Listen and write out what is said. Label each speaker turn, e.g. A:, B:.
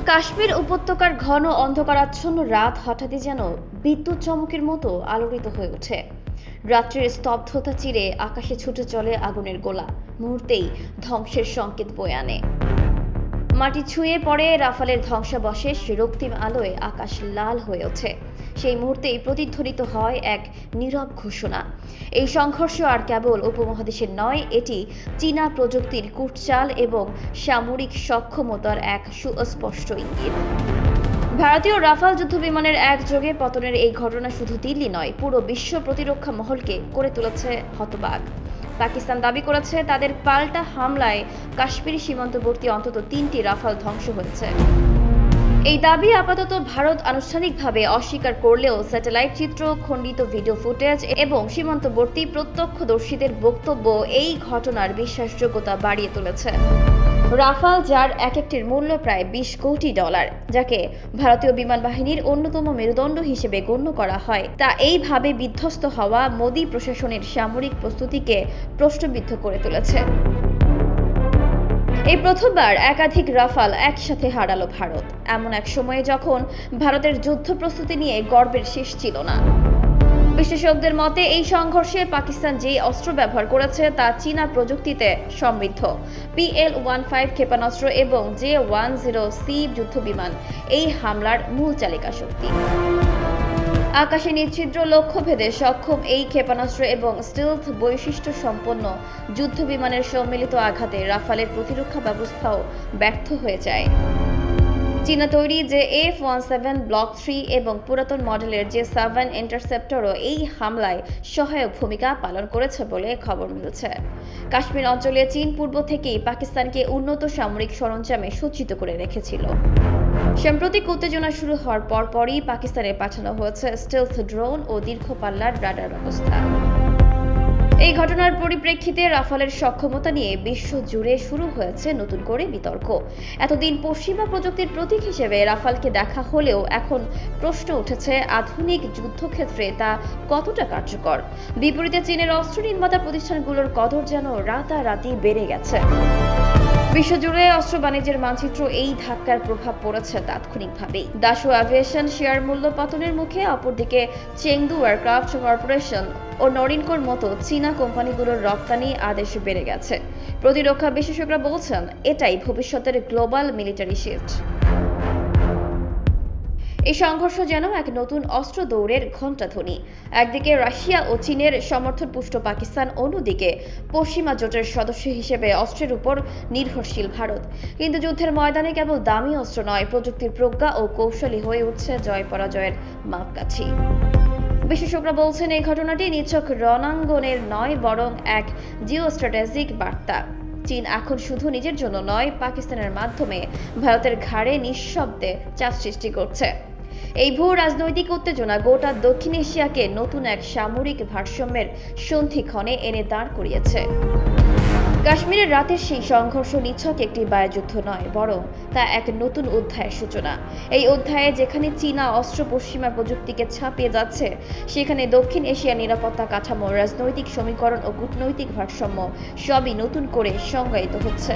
A: কাশ্মীর উপত্যকার ঘন অন্ধকারাচ্ছন্ন রাত হঠাৎই যেন বিদ্যুৎ চমকের মতো আলোড়িত হয়ে ওঠে। রাত্রির স্তব্ধতা চিরে আকাশে ছুটে চলে আগুনের গোলা, মুহূর্তেই ধ্বংসের সংকেত বয়ে আনে। মাটি ছুঁয়ে পড়ে রাফালের ধ্বংসাবশেষ, রক্তিম আলোয় আকাশ লাল হয়ে ওঠে। সেই মুহূর্তেই প্রতিধ্বনিত হয় এক নীরব ঘোষণা। এই সংঘর্ষ আর কেবল উপমহাদেশের নয়, এটি চীনা প্রযুক্তির কূটচাল এবং সামরিক সক্ষমতার এক সুস্পষ্ট ইঙ্গিত। ভারতীয় রাফাল যুদ্ধবিমানের একযোগে পতনের এই ঘটনা শুধু দিল্লি নয়, পুরো বিশ্ব প্রতিরক্ষা মহলকে করে তুলেছে হতবাক। পাকিস্তান দাবি করেছে তাদের পাল্টা হামলায় কাশ্মীরি সীমান্তবর্তী অন্তত 3টি রাফাল ধ্বংস হয়েছে। এই দাবি আপাতত ভারত আনুষ্ঠানিকভাবে অস্বীকার করলেও স্যাটেলাইট চিত্র, খণ্ডিত ভিডিও ফুটেজ এবং সীমান্তবর্তী প্রত্যক্ষদর্শীদের বক্তব্য এই ঘটনার বিশ্বাসযোগ্যতা বাড়িয়ে তুলেছে। রাফাল, যার এক একটির মূল্য প্রায় $20 কোটি, যাকে ভারতীয় বিমান বাহিনীর অন্যতম মেরুদণ্ড হিসেবে গণ্য করা হয়, তা এইভাবে বিধ্বস্ত হওয়া মোদী প্রশাসনের সামরিক প্রস্তুতিকে প্রশ্নবিদ্ধ করে তুলেছে। এই প্রথমবার একাধিক রাফাল একসাথে হারালো ভারত, এমন এক সময়ে যখন ভারতের যুদ্ধ প্রস্তুতি নিয়ে গর্বের শেষ ছিল না। বিশেষজ্ঞদের মতে এই সংঘর্ষে পাকিস্তান যে অস্ত্র ব্যবহার করেছে তা চীনা প্রযুক্তিতে সমৃদ্ধ। PL-15 ক্ষেপণাস্ত্র এবং J-10C যুদ্ধবিমান এই হামলার মূল চালিকা শক্তি। আকাশে নিচ্ছিদ্র লক্ষ্যভেদে সক্ষম এই ক্ষেপণাস্ত্র এবং স্টিলথ বৈশিষ্ট্য সম্পন্ন যুদ্ধবিমানের সম্মিলিত আঘাতে রাফালের প্রতিরক্ষা ব্যবস্থাও ব্যর্থ হয়ে যায়। চীনা তৈরি F-17 ব্লক 3 এবং পুরাতন মডেলের J-7 ইন্টারসেপ্টরও এই হামলায় সহায়ক ভূমিকা পালন করেছে বলে খবর মিলছে। কাশ্মীর অঞ্চলে চীন পূর্ব থেকেই পাকিস্তানকে উন্নত সামরিক সরঞ্জামে সজ্জিত করে রেখেছিল। সাম্প্রতিক উত্তেজনা শুরু হওয়ার পরপরই পাকিস্তানে পাঠানো হয়েছে স্টিলথ ড্রোন ও দীর্ঘ পাল্লার রাডার ব্যবস্থা। এই ঘটনার পরিপ্রেক্ষিতে রাফালের সক্ষমতা নিয়ে বিশ্ব জুড়ে শুরু হয়েছে নতুন করে বিতর্ক। এতদিন পশ্চিমা প্রযুক্তির প্রতীক হিসেবে রাফালকে দেখা হলেও এখন প্রশ্ন উঠেছে আধুনিক যুদ্ধক্ষেত্রে তা কতটা কার্যকর। বিপরীতে চীনের অস্ত্র নির্মাতা প্রতিষ্ঠানগুলোর কদর যেন রাতারাতি বেড়ে গেছে। বিশ্বজুড়ে অস্ত্র বাণিজ্যের মানচিত্র এই ধাক্কার প্রভাব পড়েছে তাৎক্ষণিকভাবেই। দাশো এভিয়েশন শেয়ার মূল্য পতনের মুখে, অপরদিকে চেংদু এয়ারক্রাফট কর্পোরেশন ও নরিনকোর মতো চীনা কোম্পানিগুলোর রপ্তানি আদেশ বেড়ে গেছে। প্রতিরক্ষা বিশেষজ্ঞরা বলছেন এটাই ভবিষ্যতের গ্লোবাল মিলিটারি শিফট। এই সংঘর্ষ যেন এক নতুন অস্ত্র দৌড়ের ঘণ্টাধ্বনি। একদিকে রাশিয়া ও চীনের সমর্থনপুষ্ট পাকিস্তান, অন্যদিকে পশ্চিমা জোটের সদস্য হিসেবে অস্ত্রের উপর নির্ভরশীল ভারত। কিন্তু যুদ্ধের ময়দানে কেবল দামি অস্ত্র নয়, প্রযুক্তির প্রজ্ঞা ও কৌশলী হয়ে উঠছে জয় পরাজয়ের মাপকাঠি। বিশেষজ্ঞরা বলছেন এই ঘটনাটি নিছক রণাঙ্গনের নয়, বরং এক জিওস্ট্র্যাটেজিক বার্তা। চীন এখন শুধু নিজের জন্য নয়, পাকিস্তানের মাধ্যমে ভারতের ঘাড়ে নিঃশব্দে চাপ সৃষ্টি করছে। এই ভূ রাজনৈতিক উত্তেজনা গোটা দক্ষিণ এশিয়াকে নতুন এক সামরিক ভারসাম্যের সন্ধিক্ষণে এনে দাঁড় করিয়েছে। কাশ্মীরের রাতের সেই সংঘর্ষ নিছক একটি বায়ুযুদ্ধ নয়, বরং তা এক নতুন অধ্যায়ের সূচনা। এই অধ্যায়ে যেখানে চীনা অস্ত্র পশ্চিমা প্রযুক্তিকে ছাপিয়ে যাচ্ছে, সেখানে দক্ষিণ এশিয়ার নিরাপত্তা কাঠামো, রাজনৈতিক সমীকরণ ও কূটনৈতিক ভারসাম্য সবই নতুন করে সংজ্ঞায়িত হচ্ছে।